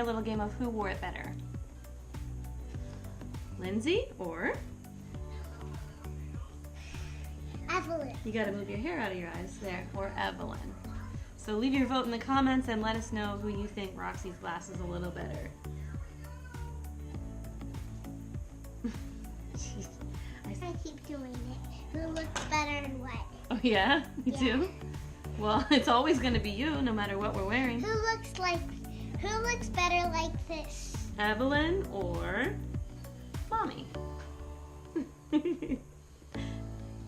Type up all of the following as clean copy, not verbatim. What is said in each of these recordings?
a little game of who wore it better. Lindsay or Evelyn. you gotta move your hair out of your eyes there, or Evelyn. So leave your vote in the comments and let us know who you think Roxy's glasses a little better. Jeez. I keep doing it. Who looks better in what? Oh yeah? Me Yeah. too? Well, it's always gonna be you, no matter what we're wearing. Who looks better like this? Evelyn or Mommy?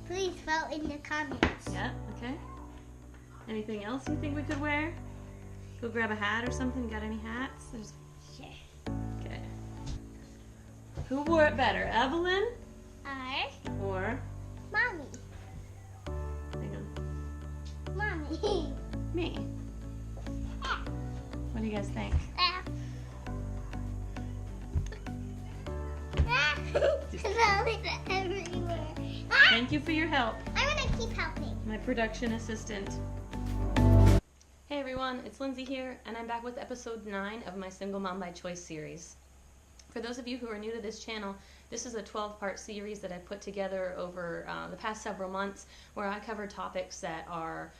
Please vote in the comments. Yeah, okay. Anything else you think we could wear? Go grab a hat or something. Got any hats? Sure. Okay. Who wore it better, Evelyn or Mommy. hang on, Mommy. me? What do you guys think? Everywhere. Thank you for your help, I'm gonna keep helping. my production assistant. Hey everyone, it's Lindsay here, and I'm back with episode 9 of my Single Mom by Choice series. For those of you who are new to this channel, this is a 12-part series that I put together over the past several months where I cover topics that are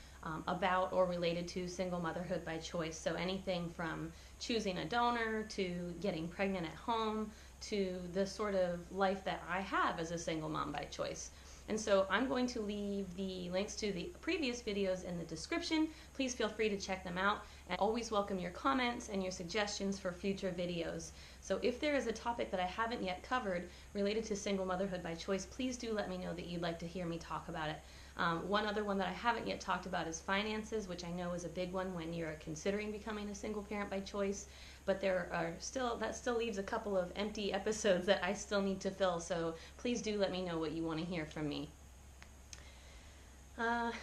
about or related to single motherhood by choice. So anything from choosing a donor to getting pregnant at home to the sort of life that I have as a single mom by choice. And so I'm going to leave the links to the previous videos in the description. Please feel free to check them out, and always welcome your comments and your suggestions for future videos. So if there is a topic that I haven't yet covered related to single motherhood by choice, please do let me know that you'd like to hear me talk about it. One other one that I haven't yet talked about is finances, which I know is a big one when you're considering becoming a single parent by choice, but that still leaves a couple of empty episodes that I still need to fill, so please do let me know what you want to hear from me.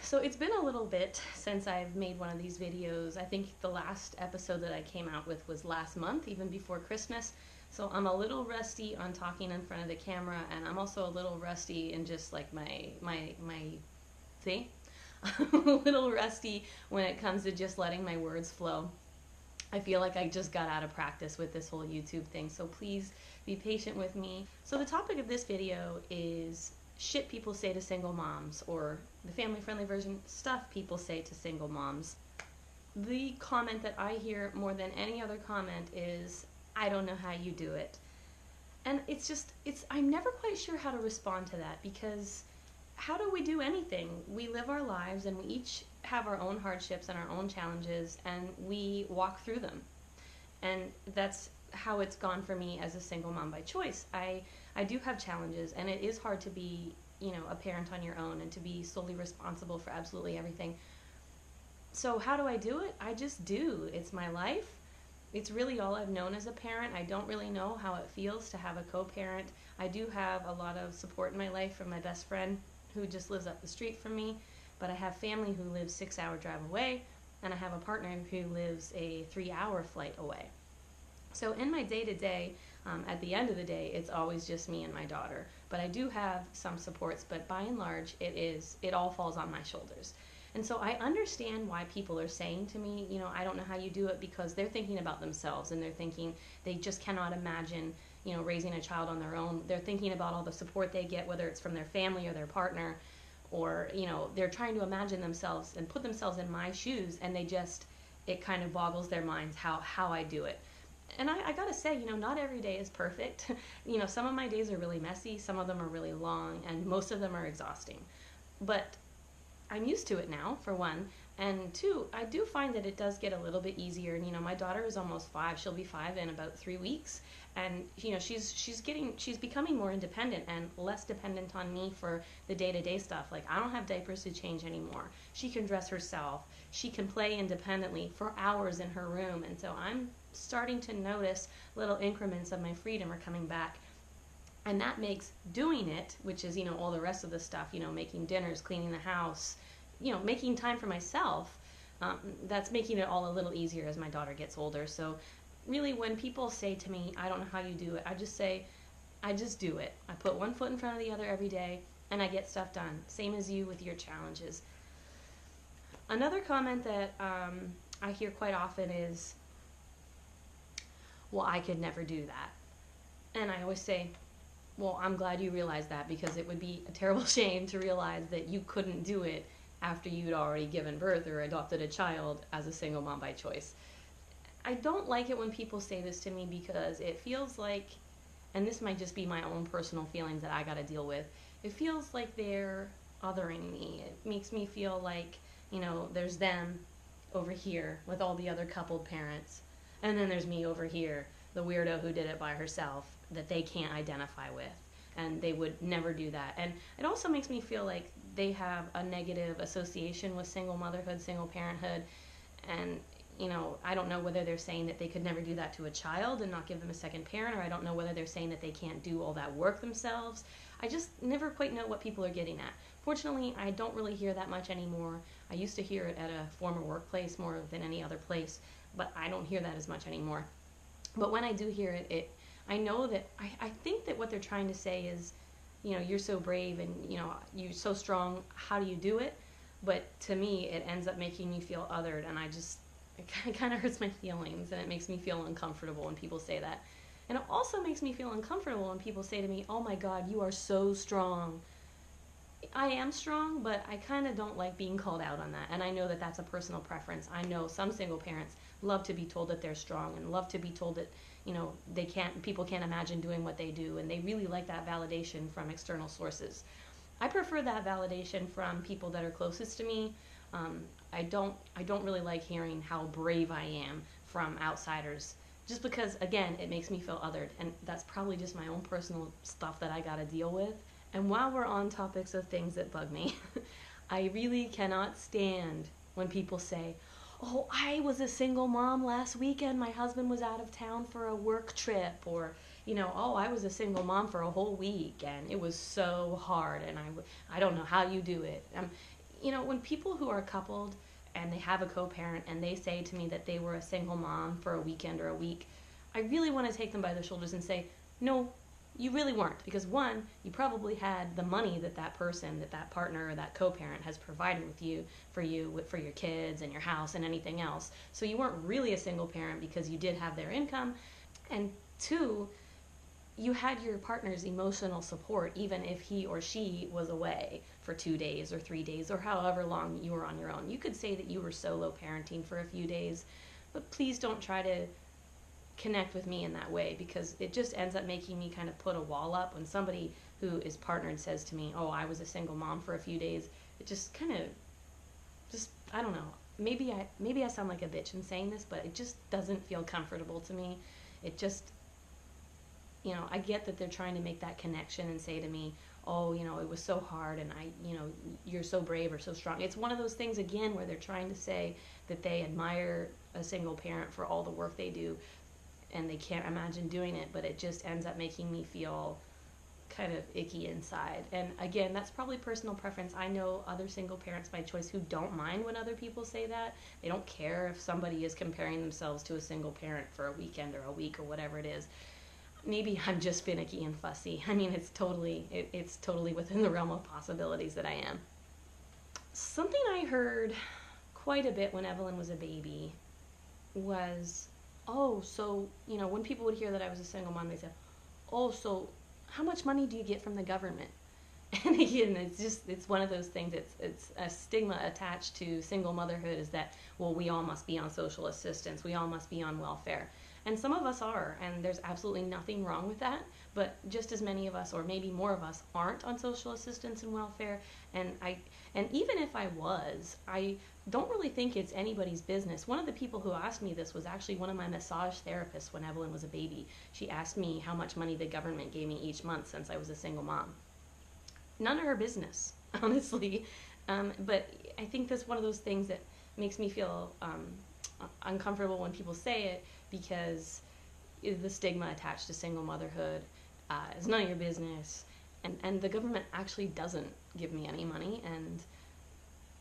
So it's been a little bit since I've made one of these videos. I think the last episode that I came out with was last month, even before Christmas. So I'm a little rusty on talking in front of the camera, and I'm also a little rusty in just like see? I'm a little rusty when it comes to just letting my words flow. I feel like I just got out of practice with this whole YouTube thing, so please be patient with me. So the topic of this video is shit people say to single moms, or the family-friendly version, stuff people say to single moms. The comment that I hear more than any other comment is, I don't know how you do it. And I'm never quite sure how to respond to that, because how do we do anything? We live our lives and we each have our own hardships and our own challenges, and we walk through them. And that's how it's gone for me as a single mom by choice. I do have challenges, and it is hard to be, a parent on your own and to be solely responsible for absolutely everything. So how do I do it? I just do. It's my life. It's really all I've known as a parent. I don't really know how it feels to have a co-parent. I do have a lot of support in my life from my best friend who just lives up the street from me, but I have family who lives 6-hour drive away, and I have a partner who lives a 3-hour flight away. So in my day-to-day, at the end of the day, it's always just me and my daughter. But I do have some supports, but by and large, it all falls on my shoulders. And so I understand why people are saying to me, I don't know how you do it, because they're thinking about themselves, and they're thinking they just cannot imagine, raising a child on their own. They're thinking about all the support they get, whether it's from their family or their partner, or, they're trying to imagine themselves and put themselves in my shoes, and it kind of boggles their minds how I do it. And I gotta say, not every day is perfect. Some of my days are really messy, some of them are really long, and most of them are exhausting. But I'm used to it now, for one, and two, I do find that it does get a little bit easier. And my daughter is almost 5; she'll be 5 in about 3 weeks, and she's becoming more independent and less dependent on me for the day-to-day stuff. Like, I don't have diapers to change anymore. She can dress herself. She can play independently for hours in her room, and so I'm starting to notice little increments of my freedom are coming back. And that makes doing it, which is, all the rest of the stuff, making dinners, cleaning the house, making time for myself, that's making it all a little easier as my daughter gets older. So really, when people say to me, I don't know how you do it, I just say, I just do it. I put one foot in front of the other every day, and I get stuff done. Same as you with your challenges. Another comment that I hear quite often is, well, I could never do that. And I always say, well, I'm glad you realized that, because it would be a terrible shame to realize that you couldn't do it after you'd already given birth or adopted a child as a single mom by choice. I don't like it when people say this to me, because it feels like, and this might just be my own personal feelings that I gotta deal with, it feels like they're othering me. It makes me feel like, there's them over here with all the other coupled parents, and then there's me over here, the weirdo who did it by herself, that they can't identify with, and they would never do that. And it also makes me feel like they have a negative association with single motherhood, single parenthood, and I don't know whether they're saying that they could never do that to a child and not give them a second parent, or I don't know whether they're saying that they can't do all that work themselves. I just never quite know what people are getting at. Fortunately, I don't really hear that much anymore. I used to hear it at a former workplace more than any other place, but I don't hear that as much anymore. But when I do hear it, I know that I think that what they're trying to say is, you're so brave and, you're so strong, how do you do it? But to me, it ends up making me feel othered, and it kind of hurts my feelings, and it makes me feel uncomfortable when people say that. And it also makes me feel uncomfortable when people say to me, oh my God, you are so strong. I am strong, but I kind of don't like being called out on that. And I know that that's a personal preference. I know some single parents love to be told that they're strong, and love to be told that, people can't imagine doing what they do, and they really like that validation from external sources. I prefer that validation from people that are closest to me. I don't really like hearing how brave I am from outsiders, just because, again, it makes me feel othered, and that's probably just my own personal stuff that I gotta deal with. And while we're on topics of things that bug me, I really cannot stand when people say, oh, I was a single mom last weekend, my husband was out of town for a work trip, or, oh, I was a single mom for a whole week, and it was so hard, and I don't know how you do it. When people who are coupled and they have a co-parent and they say to me that they were a single mom for a weekend or a week, I really want to take them by the shoulders and say, no, you really weren't. Because one, you probably had the money that person, that partner or that co-parent has provided with you, for your kids and your house and anything else. So you weren't really a single parent because you did have their income. And two, you had your partner's emotional support even if he or she was away for 2 days or 3 days or however long you were on your own. You could say that you were solo parenting for a few days, but please don't try to connect with me in that way, because it just ends up making me kind of put a wall up when somebody who is partnered says to me, oh, I was a single mom for a few days. It just kind of, I don't know, maybe I sound like a bitch in saying this, but it just doesn't feel comfortable to me. It just, I get that they're trying to make that connection and say to me, oh, it was so hard, and you're so brave or so strong. It's one of those things, again, where they're trying to say that they admire a single parent for all the work they do, and they can't imagine doing it, but it just ends up making me feel kind of icky inside. And again, that's probably personal preference. I know other single parents by choice who don't mind when other people say that. They don't care if somebody is comparing themselves to a single parent for a weekend or a week or whatever it is. Maybe I'm just finicky and fussy. I mean, it's totally within the realm of possibilities that I am. Something I heard quite a bit when Evelyn was a baby was, oh, so, when people would hear that I was a single mom, they said, oh, so how much money do you get from the government? And again, it's one of those things, it's a stigma attached to single motherhood, is that, well, we all must be on social assistance, we all must be on welfare. And some of us are, and there's absolutely nothing wrong with that, but just as many of us, or maybe more of us, aren't on social assistance and welfare. And even if I was, I don't really think it's anybody's business. One of the people who asked me this was actually one of my massage therapists when Evelyn was a baby. She asked me how much money the government gave me each month since I was a single mom. None of her business, honestly. But I think that's one of those things that makes me feel uncomfortable when people say it, because the stigma attached to single motherhood is none of your business, and the government actually doesn't give me any money, and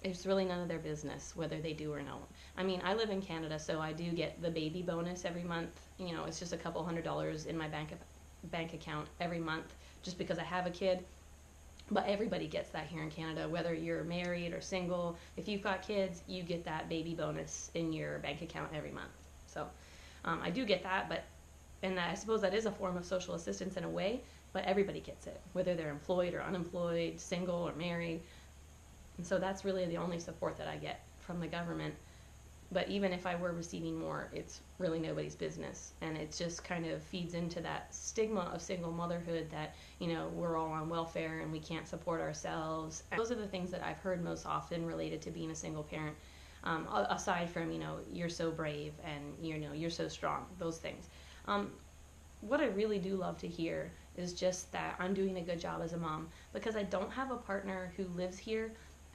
it's really none of their business whether they do or not. I mean, I live in Canada, so I do get the baby bonus every month. It's just a couple $100 in my bank account every month just because I have a kid. But everybody gets that here in Canada, whether you're married or single. If you've got kids, you get that baby bonus in your bank account every month. So I do get that, but and I suppose that is a form of social assistance in a way, but everybody gets it, whether they're employed or unemployed, single or married. And so that's really the only support that I get from the government. But even if I were receiving more, it's really nobody's business. And it just kind of feeds into that stigma of single motherhood that, we're all on welfare and we can't support ourselves. And those are the things that I've heard most often related to being a single parent, aside from, you're so brave and, you're so strong, those things. What I really do love to hear is just that I'm doing a good job as a mom, because I don't have a partner who lives here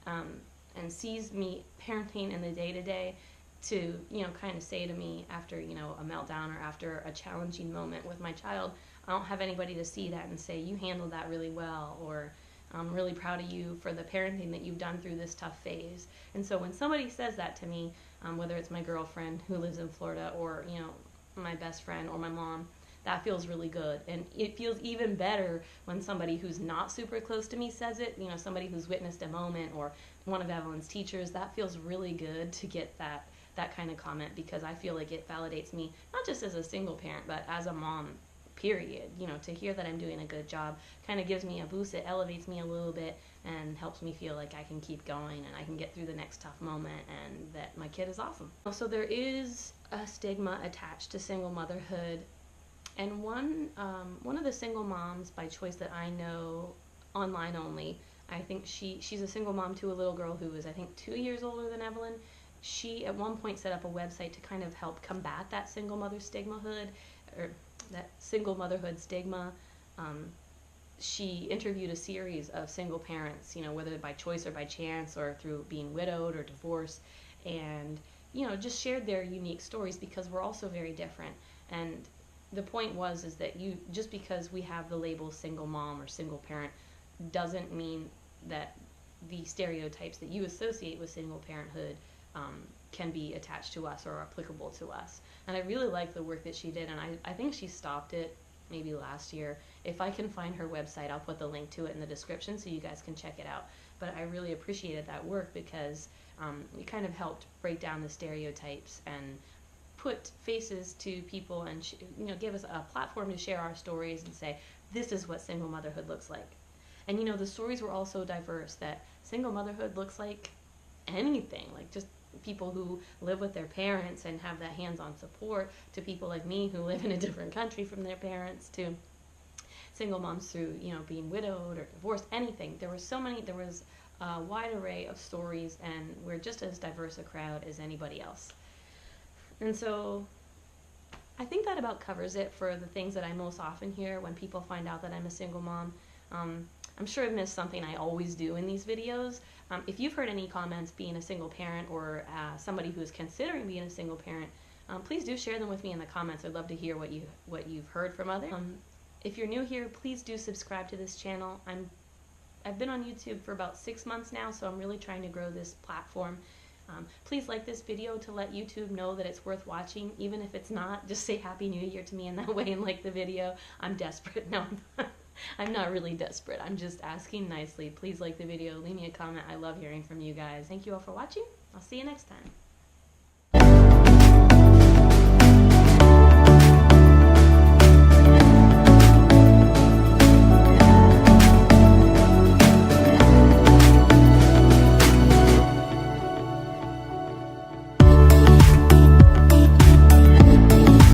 and sees me parenting in the day-to-day to, kind of say to me after, a meltdown or after a challenging moment with my child. I don't have anybody to see that and say, you handled that really well, or I'm really proud of you for the parenting that you've done through this tough phase. And so when somebody says that to me, whether it's my girlfriend who lives in Florida or, my best friend or my mom, that feels really good. And it feels even better when somebody who's not super close to me says it, somebody who's witnessed a moment, or one of Evelyn's teachers. That feels really good to get that kind of comment, because I feel like it validates me, not just as a single parent, but as a mom, period. To hear that I'm doing a good job kind of gives me a boost. It elevates me a little bit and helps me feel like I can keep going and I can get through the next tough moment, and that my kid is awesome. So there is a stigma attached to single motherhood. And one of the single moms by choice that I know, online only, I think she's a single mom to a little girl who is, I think, 2 years older than Evelyn. She at one point set up a website to kind of help combat that single mother stigmahood, or that single motherhood stigma. She interviewed a series of single parents, whether by choice or by chance or through being widowed or divorced, and just shared their unique stories, because we're all so very different. And the point is that just because we have the label single mom or single parent doesn't mean that the stereotypes that you associate with single parenthood can be attached to us or applicable to us. And I really like the work that she did, and I think she stopped it maybe last year. If I can find her website, I'll put the link to it in the description so you guys can check it out. But I really appreciated that work, because it kind of helped break down the stereotypes and put faces to people, and give us a platform to share our stories and say, this is what single motherhood looks like. And the stories were all so diverse that single motherhood looks like anything, like just people who live with their parents and have that hands-on support, to people like me who live in a different country from their parents, to single moms through being widowed or divorced, anything. There was a wide array of stories, and we're just as diverse a crowd as anybody else. And so I think that about covers it for the things that I most often hear when people find out that I'm a single mom. I'm sure I've missed something I always do in these videos. If you've heard any comments being a single parent, or somebody who is considering being a single parent, please do share them with me in the comments. I'd love to hear what you've heard from others. If you're new here, please do subscribe to this channel. I've been on YouTube for about 6 months now, so I'm really trying to grow this platform. Please like this video to let YouTube know that it's worth watching. Even if it's not, just say Happy New Year to me in that way and like the video. I'm desperate. No, I'm not really desperate. I'm just asking nicely. Please like the video. Leave me a comment. I love hearing from you guys. Thank you all for watching. I'll see you next time.